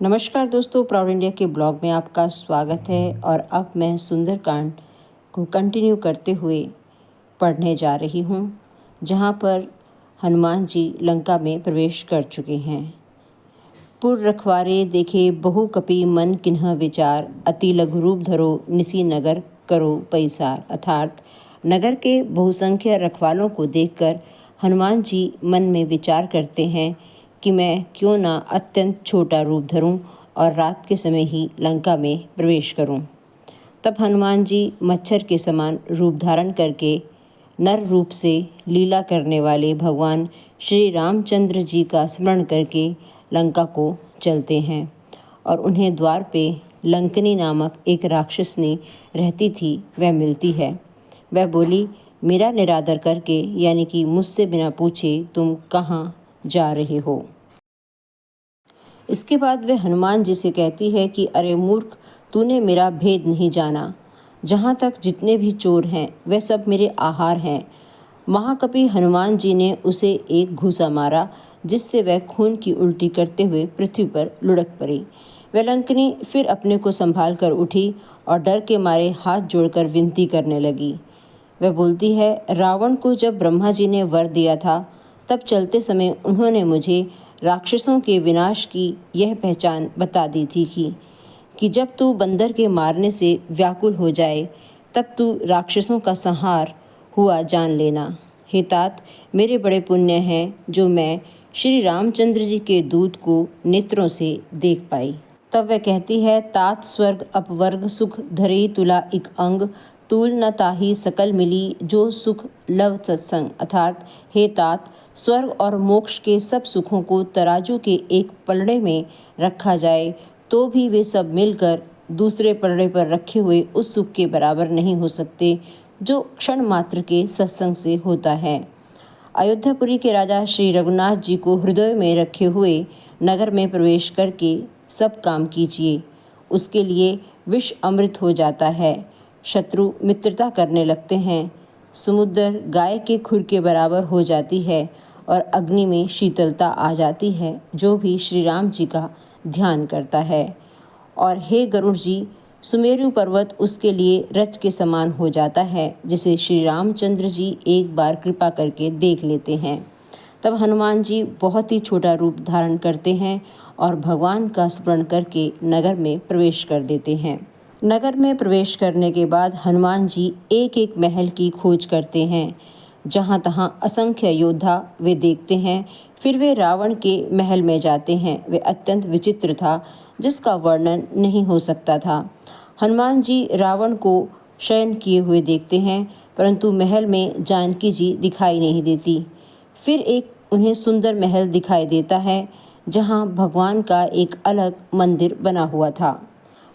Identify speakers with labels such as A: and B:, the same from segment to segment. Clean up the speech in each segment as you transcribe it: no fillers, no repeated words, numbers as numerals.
A: नमस्कार दोस्तों, proud India के ब्लॉग में आपका स्वागत है। और अब मैं सुंदरकांड को कंटिन्यू करते हुए पढ़ने जा रही हूँ, जहाँ पर हनुमान जी लंका में प्रवेश कर चुके हैं। पुर रखवारे देखे बहु कपि मन किन्ह विचार, अति लघु रूप धरो निसी नगर करो पैसार। अर्थात नगर के बहुसंख्य रखवालों को देखकर हनुमान जी मन में विचार करते हैं कि मैं क्यों ना अत्यंत छोटा रूप धरूं और रात के समय ही लंका में प्रवेश करूं। तब हनुमान जी मच्छर के समान रूप धारण करके नर रूप से लीला करने वाले भगवान श्री रामचंद्र जी का स्मरण करके लंका को चलते हैं और उन्हें द्वार पे लंकनी नामक एक राक्षसनी रहती थी वह मिलती है। वह बोली, मेरा निरादर करके यानी कि मुझसे बिना पूछे तुम कहाँ जा रहे हो। इसके बाद वह हनुमान जी से कहती है कि अरे मूर्ख, तूने मेरा भेद नहीं जाना। जहाँ तक जितने भी चोर हैं वह सब मेरे आहार हैं। महाकपि हनुमान जी ने उसे एक घूसा मारा, जिससे वह खून की उल्टी करते हुए पृथ्वी पर लुढ़क पड़ी। वह लंकनी फिर अपने को संभाल कर उठी और डर के मारे हाथ जोड़कर विनती करने लगी। वह बोलती है, रावण को जब ब्रह्मा जी ने वर दिया था तब चलते समय उन्होंने मुझे राक्षसों के विनाश की यह पहचान बता दी थी कि जब तू बंदर के मारने से व्याकुल हो जाए तब तू राक्षसों का संहार हुआ जान लेना। हे तात, मेरे बड़े पुण्य हैं जो मैं श्री रामचंद्र जी के दूत को नेत्रों से देख पाई। तब वह कहती है, तात स्वर्ग अपवर्ग सुख धरे तुला इक अंग, तूल न ताही सकल मिली जो सुख लव सत्संग। अर्थात हे तात, स्वर्ग और मोक्ष के सब सुखों को तराजू के एक पलड़े में रखा जाए तो भी वे सब मिलकर दूसरे पलड़े पर रखे हुए उस सुख के बराबर नहीं हो सकते जो क्षण मात्र के सत्संग से होता है। अयोध्यापुरी के राजा श्री रघुनाथ जी को हृदय में रखे हुए नगर में प्रवेश करके सब काम कीजिए। उसके लिए विष अमृत हो जाता है, शत्रु मित्रता करने लगते हैं, समुद्र गाय के खुर के बराबर हो जाती है और अग्नि में शीतलता आ जाती है जो भी श्री राम जी का ध्यान करता है। और हे गरुड़ जी, सुमेरु पर्वत उसके लिए रच के समान हो जाता है, जिसे श्री रामचंद्र जी एक बार कृपा करके देख लेते हैं। तब हनुमान जी बहुत ही छोटा रूप धारण करते हैं और भगवान का स्मरण करके नगर में प्रवेश कर देते हैं। नगर में प्रवेश करने के बाद हनुमान जी एक एक महल की खोज करते हैं। जहाँ तहाँ असंख्य योद्धा वे देखते हैं। फिर वे रावण के महल में जाते हैं। वे अत्यंत विचित्र था, जिसका वर्णन नहीं हो सकता था। हनुमान जी रावण को शयन किए हुए देखते हैं, परंतु महल में जानकी जी दिखाई नहीं देती। फिर एक उन्हें सुंदर महल दिखाई देता है, जहाँ भगवान का एक अलग मंदिर बना हुआ था।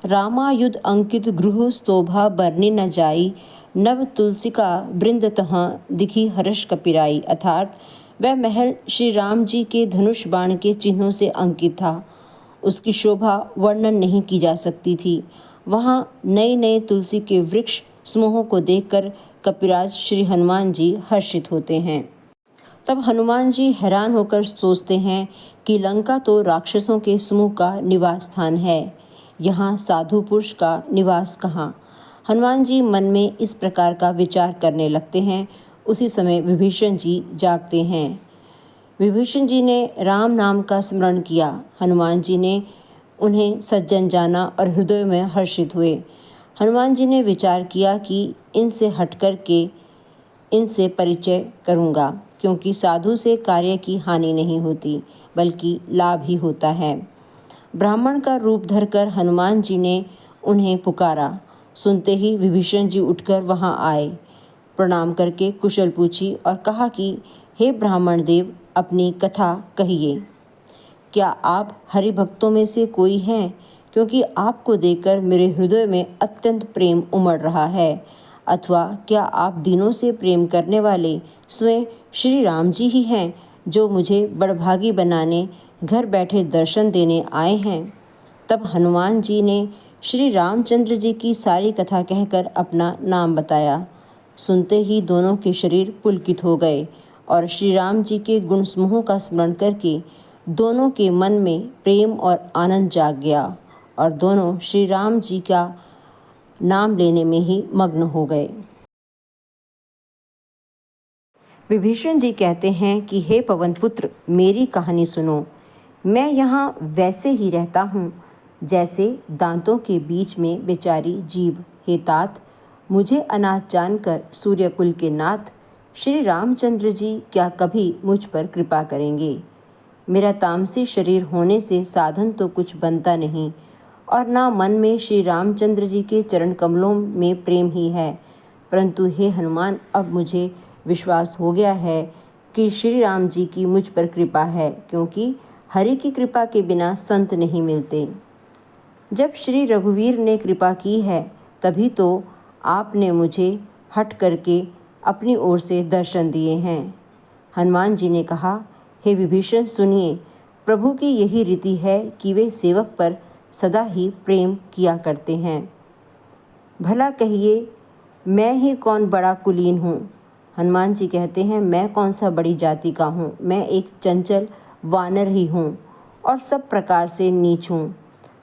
A: रामायुध अंकित गृह शोभा बरनी न जाई, नव तुलसिका बृंद तहाँ दिखी हर्ष कपिराई। अर्थात वह महल श्री राम जी के धनुष बाण के चिन्हों से अंकित था। उसकी शोभा वर्णन नहीं की जा सकती थी। वहाँ नए नए तुलसी के वृक्ष समूहों को देखकर कपिराज श्री हनुमान जी हर्षित होते हैं। तब हनुमान जी हैरान होकर सोचते हैं कि लंका तो राक्षसों के समूह का निवास स्थान है, यहाँ साधु पुरुष का निवास कहाँ। हनुमान जी मन में इस प्रकार का विचार करने लगते हैं। उसी समय विभीषण जी जागते हैं। विभीषण जी ने राम नाम का स्मरण किया। हनुमान जी ने उन्हें सज्जन जाना और हृदय में हर्षित हुए। हनुमान जी ने विचार किया कि इनसे हट कर के इनसे परिचय करूँगा, क्योंकि साधु से कार्य की हानि नहीं होती बल्कि लाभ ही होता है। ब्राह्मण का रूप धरकर हनुमान जी ने उन्हें पुकारा। सुनते ही विभीषण जी उठकर वहां आए, प्रणाम करके कुशल पूछी और कहा कि हे ब्राह्मण देव, अपनी कथा कहिए। क्या आप हरि भक्तों में से कोई हैं? क्योंकि आपको देखकर मेरे हृदय में अत्यंत प्रेम उमड़ रहा है। अथवा क्या आप दिनों से प्रेम करने वाले स्वयं श्री राम जी ही हैं, जो मुझे बड़भागी बनाने घर बैठे दर्शन देने आए हैं। तब हनुमान जी ने श्री रामचंद्र जी की सारी कथा कहकर अपना नाम बताया। सुनते ही दोनों के शरीर पुलकित हो गए और श्री राम जी के गुण समूहों का स्मरण करके दोनों के मन में प्रेम और आनंद जाग गया और दोनों श्री राम जी का नाम लेने में ही मग्न हो गए। विभीषण जी कहते हैं कि हे पवन पुत्र, मेरी कहानी सुनो। मैं यहाँ वैसे ही रहता हूँ जैसे दांतों के बीच में बेचारी जीभ। हे तात, मुझे अनाथ जानकर सूर्यकुल के नाथ श्री रामचंद्र जी क्या कभी मुझ पर कृपा करेंगे? मेरा तामसी शरीर होने से साधन तो कुछ बनता नहीं और ना मन में श्री रामचंद्र जी के चरण कमलों में प्रेम ही है। परंतु हे हनुमान, अब मुझे विश्वास हो गया है कि श्री राम जी की मुझ पर कृपा है, क्योंकि हरि की कृपा के बिना संत नहीं मिलते। जब श्री रघुवीर ने कृपा की है तभी तो आपने मुझे हट करके अपनी ओर से दर्शन दिए हैं। हनुमान जी ने कहा, हे विभीषण सुनिए, प्रभु की यही रीति है कि वे सेवक पर सदा ही प्रेम किया करते हैं। भला कहिए, मैं ही कौन बड़ा कुलीन हूँ? हनुमान जी कहते हैं, मैं कौन सा बड़ी जाति का हूँ? मैं एक चंचल वानर ही हूँ और सब प्रकार से नीच हूँ।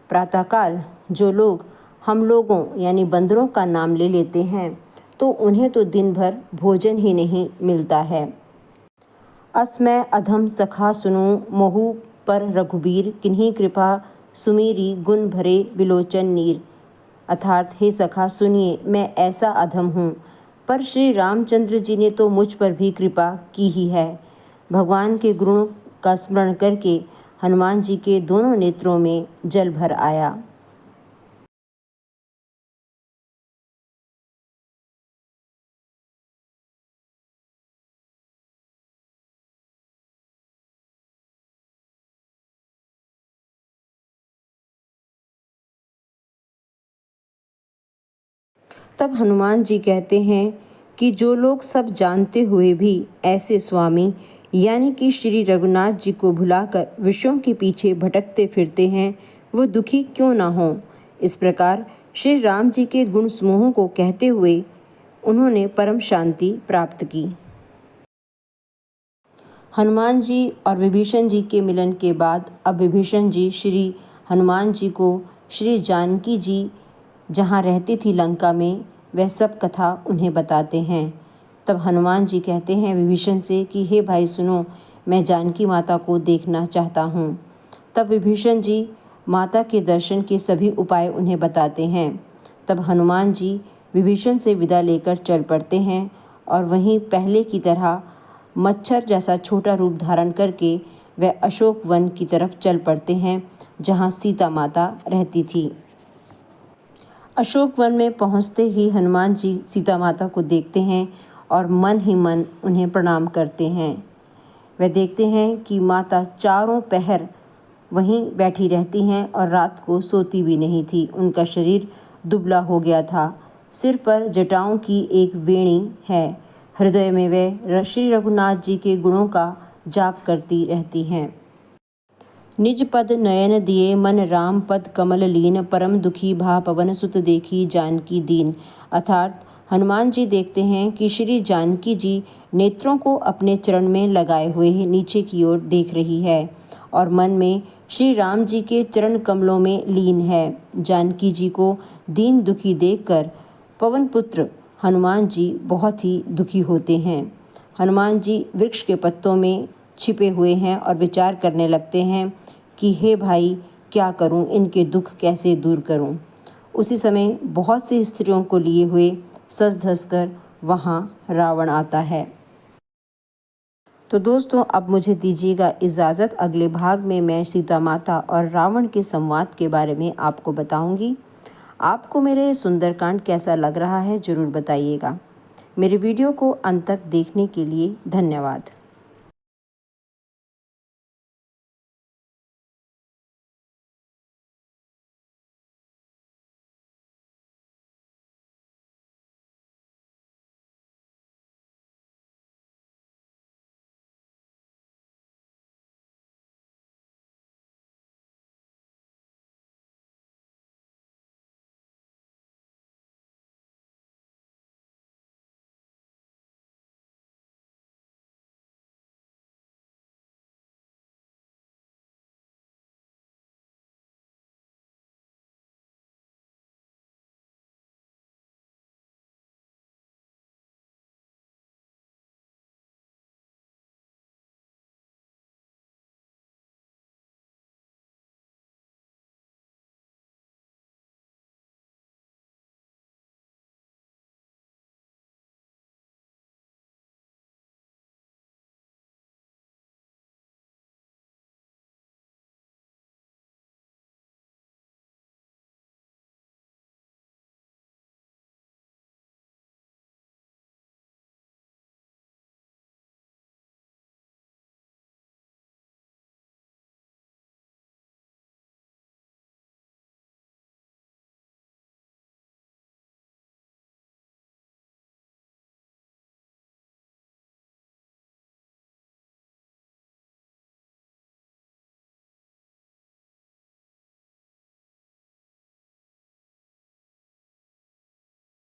A: प्रातःकाल जो लोग हम लोगों यानी बंदरों का नाम ले लेते हैं तो उन्हें तो दिन भर भोजन ही नहीं मिलता है। अस मैं अधम सखा सुनूं मोहु पर रघुबीर, किन्हीं कृपा सुमीरी गुण भरे बिलोचन नीर। अर्थात हे सखा सुनिए, मैं ऐसा अधम हूँ, पर श्री रामचंद्र जी ने तो मुझ पर भी कृपा की ही है। भगवान के गुणों का स्मरण करके हनुमान जी के दोनों नेत्रों में जल भर आया। तब हनुमान जी कहते हैं कि जो लोग सब जानते हुए भी ऐसे स्वामी यानी कि श्री रघुनाथ जी को भुलाकर विषयों के पीछे भटकते फिरते हैं, वो दुखी क्यों ना हों। इस प्रकार श्री राम जी के गुण समूहों को कहते हुए उन्होंने परम शांति प्राप्त की। हनुमान जी और विभीषण जी के मिलन के बाद अब विभीषण जी श्री हनुमान जी को श्री जानकी जी जहाँ रहती थी लंका में, वह सब कथा उन्हें बताते हैं। तब हनुमान जी कहते हैं विभीषण से कि हे भाई सुनो, मैं जानकी माता को देखना चाहता हूँ। तब विभीषण जी माता के दर्शन के सभी उपाय उन्हें बताते हैं। तब हनुमान जी विभीषण से विदा लेकर चल पड़ते हैं और वहीं पहले की तरह मच्छर जैसा छोटा रूप धारण करके वह अशोक वन की तरफ चल पड़ते हैं जहाँ सीता माता रहती थी। अशोक वन में पहुँचते ही हनुमान जी सीता माता को देखते हैं और मन ही मन उन्हें प्रणाम करते हैं। वह देखते हैं कि माता चारों पहर वहीं बैठी रहती हैं और रात को सोती भी नहीं थी। उनका शरीर दुबला हो गया था, सिर पर जटाओं की एक वेणी है, हृदय में वे श्री रघुनाथ जी के गुणों का जाप करती रहती हैं। निज पद नयन दिए मन राम पद कमल लीन, परम दुखी भा पवन सुत देखी जानकी दीन। अर्थात हनुमान जी देखते हैं कि श्री जानकी जी नेत्रों को अपने चरण में लगाए हुए नीचे की ओर देख रही है और मन में श्री राम जी के चरण कमलों में लीन है। जानकी जी को दीन दुखी देखकर पवन पुत्र हनुमान जी बहुत ही दुखी होते हैं। हनुमान जी वृक्ष के पत्तों में छिपे हुए हैं और विचार करने लगते हैं कि हे भाई, क्या करूं, इनके दुख कैसे दूर करूं। उसी समय बहुत सी स्त्रियों को लिए हुए सज धस कर वहाँ रावण आता है। तो दोस्तों, अब मुझे दीजिएगा इजाज़त। अगले भाग में मैं सीता माता और रावण के संवाद के बारे में आपको बताऊंगी। आपको मेरे सुंदरकांड कैसा लग रहा है ज़रूर बताइएगा। मेरे वीडियो को अंत तक देखने के लिए धन्यवाद।